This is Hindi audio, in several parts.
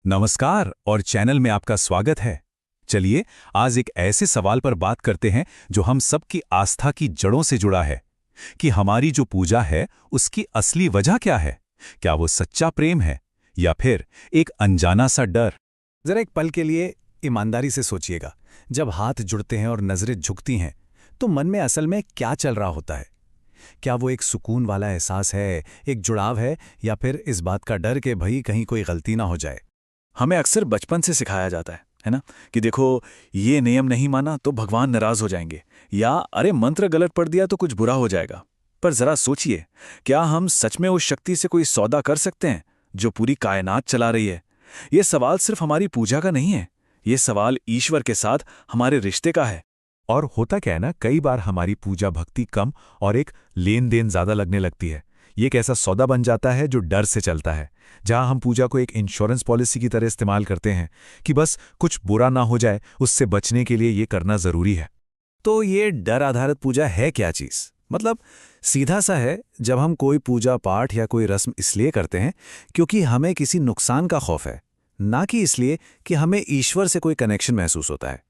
नमस्कार और चैनल में आपका स्वागत है। चलिए आज एक ऐसे सवाल पर बात करते हैं जो हम सबकी आस्था की जड़ों से जुड़ा है कि हमारी जो पूजा है उसकी असली वजह क्या है। क्या वो सच्चा प्रेम है या फिर एक अनजाना सा डर। जरा एक पल के लिए ईमानदारी से सोचिएगा, जब हाथ जुड़ते हैं और नजरें झुकती हैं तो मन में असल में क्या चल रहा होता है। क्या वो एक सुकून वाला एहसास है, एक जुड़ाव है, या फिर इस बात का डर कि भाई कहीं कोई गलती ना हो जाए। हमें अक्सर बचपन से सिखाया जाता है ना, कि देखो ये नियम नहीं माना तो भगवान नाराज हो जाएंगे, या अरे मंत्र गलत पढ़ दिया तो कुछ बुरा हो जाएगा। पर जरा सोचिए, क्या हम सच में उस शक्ति से कोई सौदा कर सकते हैं जो पूरी कायनात चला रही है? ये सवाल सिर्फ हमारी पूजा का नहीं है, ये सवाल ईश्वर के साथ हमारे रिश्ते का है। और होता क्या है ना, कई बार हमारी पूजा भक्ति कम और एक लेन देन ज्यादा लगने लगती है। ये एक ऐसा सौदा बन जाता है जो डर से चलता है, जहां हम पूजा को एक इंश्योरेंस पॉलिसी की तरह इस्तेमाल करते हैं कि बस कुछ बुरा ना हो जाए, उससे बचने के लिए ये करना जरूरी है। तो ये डर आधारित पूजा है क्या चीज़? मतलब सीधा सा है, जब हम कोई पूजा पाठ या कोई रस्म इसलिए करते हैं क्योंकि हमें किसी नुकसान का खौफ है, ना कि इसलिए कि हमें ईश्वर से कोई कनेक्शन महसूस होता है।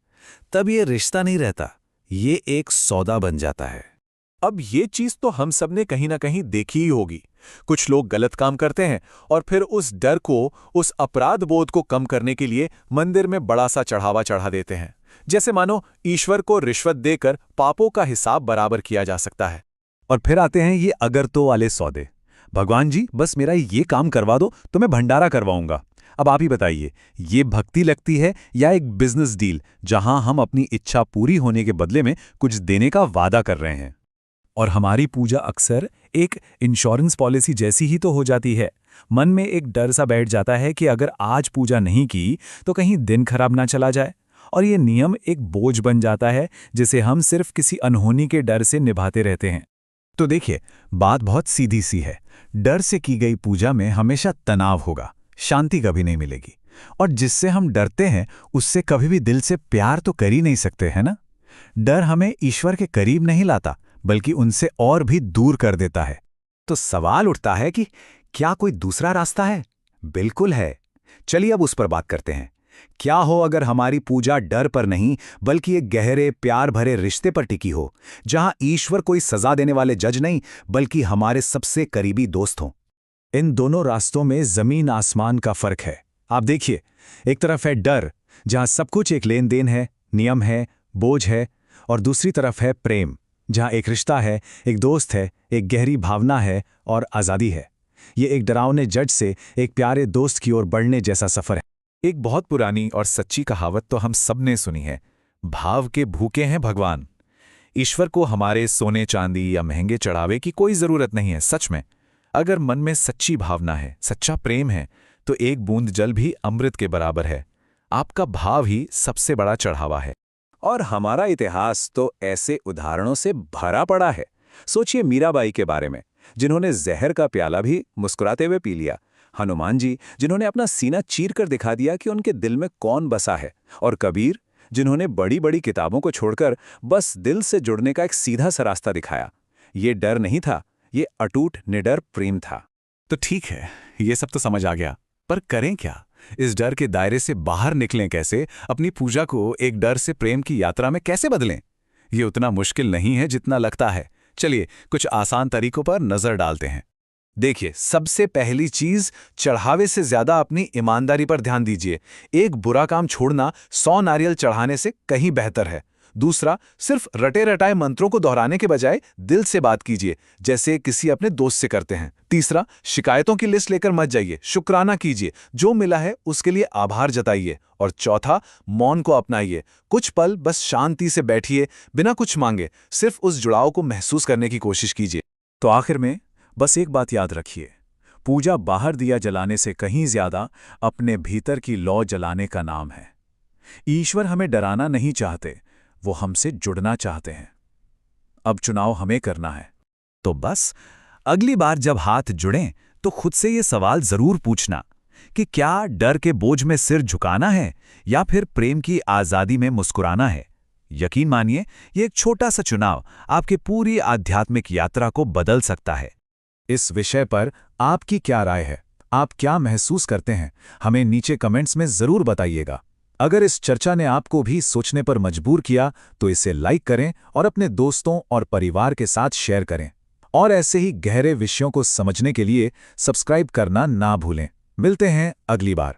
तब ये रिश्ता नहीं रहता, ये एक सौदा बन जाता है। अब ये चीज तो हम सब ने कहीं ना कहीं देखी ही होगी। कुछ लोग गलत काम करते हैं और फिर उस डर को, उस अपराध बोध को कम करने के लिए मंदिर में बड़ा सा चढ़ावा चढ़ा देते हैं, जैसे मानो ईश्वर को रिश्वत देकर पापों का हिसाब बराबर किया जा सकता है। और फिर आते हैं ये अगर तो वाले सौदे। भगवान जी बस मेरा ये काम करवा दो तो मैं भंडारा करवाऊंगा। अब आप ही बताइए, ये भक्ति लगती है या एक बिजनेस डील जहां हम अपनी इच्छा पूरी होने के बदले में कुछ देने का वादा कर रहे हैं? और हमारी पूजा अक्सर एक इंश्योरेंस पॉलिसी जैसी ही तो हो जाती है। मन में एक डर सा बैठ जाता है कि अगर आज पूजा नहीं की तो कहीं दिन खराब ना चला जाए, और ये नियम एक बोझ बन जाता है जिसे हम सिर्फ किसी अनहोनी के डर से निभाते रहते हैं। तो देखिए, बात बहुत सीधी सी है। डर से की गई पूजा में हमेशा तनाव होगा, शांति कभी नहीं मिलेगी, और जिससे हम डरते हैं उससे कभी भी दिल से प्यार तो कर ही नहीं सकते, है ना? डर हमें ईश्वर के करीब नहीं लाता, बल्कि उनसे और भी दूर कर देता है। तो सवाल उठता है कि क्या कोई दूसरा रास्ता है? बिल्कुल है। चलिए अब उस पर बात करते हैं। क्या हो अगर हमारी पूजा डर पर नहीं बल्कि एक गहरे प्यार भरे रिश्ते पर टिकी हो, जहां ईश्वर कोई सजा देने वाले जज नहीं बल्कि हमारे सबसे करीबी दोस्त हों। इन दोनों रास्तों में जमीन आसमान का फर्क है। आप देखिए, एक तरफ है डर, जहां सब कुछ एक लेन देन है, नियम है, बोझ है, और दूसरी तरफ है प्रेम, जहां एक रिश्ता है, एक दोस्त है, एक गहरी भावना है और आज़ादी है। ये एक डरावने जज से एक प्यारे दोस्त की ओर बढ़ने जैसा सफ़र है। एक बहुत पुरानी और सच्ची कहावत तो हम सब ने सुनी है, भाव के भूखे हैं भगवान। ईश्वर को हमारे सोने चांदी या महंगे चढ़ावे की कोई जरूरत नहीं है। सच में अगर मन में सच्ची भावना है, सच्चा प्रेम है, तो एक बूंद जल भी अमृत के बराबर है। आपका भाव ही सबसे बड़ा चढ़ावा है। और हमारा इतिहास तो ऐसे उदाहरणों से भरा पड़ा है। सोचिए मीराबाई के बारे में, जिन्होंने जहर का प्याला भी मुस्कुराते हुए पी लिया। हनुमान जी, जिन्होंने अपना सीना चीर कर दिखा दिया कि उनके दिल में कौन बसा है। और कबीर, जिन्होंने बड़ी बड़ी किताबों को छोड़कर बस दिल से जुड़ने का एक सीधा सा रास्ता दिखाया। ये डर नहीं था, ये अटूट निडर प्रेम था। तो ठीक है, ये सब तो समझ आ गया, पर करें क्या? इस डर के दायरे से बाहर निकलें कैसे? अपनी पूजा को एक डर से प्रेम की यात्रा में कैसे बदलें? ये उतना मुश्किल नहीं है जितना लगता है। चलिए कुछ आसान तरीकों पर नजर डालते हैं। देखिए, सबसे पहली चीज, चढ़ावे से ज्यादा अपनी ईमानदारी पर ध्यान दीजिए। एक बुरा काम छोड़ना 100 नारियल चढ़ाने से कहीं बेहतर है। दूसरा, सिर्फ रटे रटाए मंत्रों को दोहराने के बजाय दिल से बात कीजिए, जैसे किसी अपने दोस्त से करते हैं। तीसरा, शिकायतों की लिस्ट लेकर मत जाइए, शुक्राना कीजिए, जो मिला है उसके लिए आभार जताइए। और चौथा, मौन को अपनाइए। कुछ पल बस शांति से बैठिए, बिना कुछ मांगे, सिर्फ उस जुड़ाव को महसूस करने की कोशिश कीजिए। तो आखिर में बस एक बात याद रखिए, पूजा बाहर दिया जलाने से कहीं ज्यादा अपने भीतर की लौ जलाने का नाम है। ईश्वर हमें डराना नहीं चाहते, वो हमसे जुड़ना चाहते हैं। अब चुनाव हमें करना है। तो बस अगली बार जब हाथ जुड़ें तो खुद से ये सवाल जरूर पूछना कि क्या डर के बोझ में सिर झुकाना है या फिर प्रेम की आज़ादी में मुस्कुराना है। यकीन मानिए, ये एक छोटा सा चुनाव आपकी पूरी आध्यात्मिक यात्रा को बदल सकता है। इस विषय पर आपकी क्या राय है? आप क्या महसूस करते हैं, हमें नीचे कमेंट्स में ज़रूर बताइएगा। अगर इस चर्चा ने आपको भी सोचने पर मजबूर किया तो इसे लाइक करें और अपने दोस्तों और परिवार के साथ शेयर करें। और ऐसे ही गहरे विषयों को समझने के लिए सब्सक्राइब करना ना भूलें। मिलते हैं अगली बार।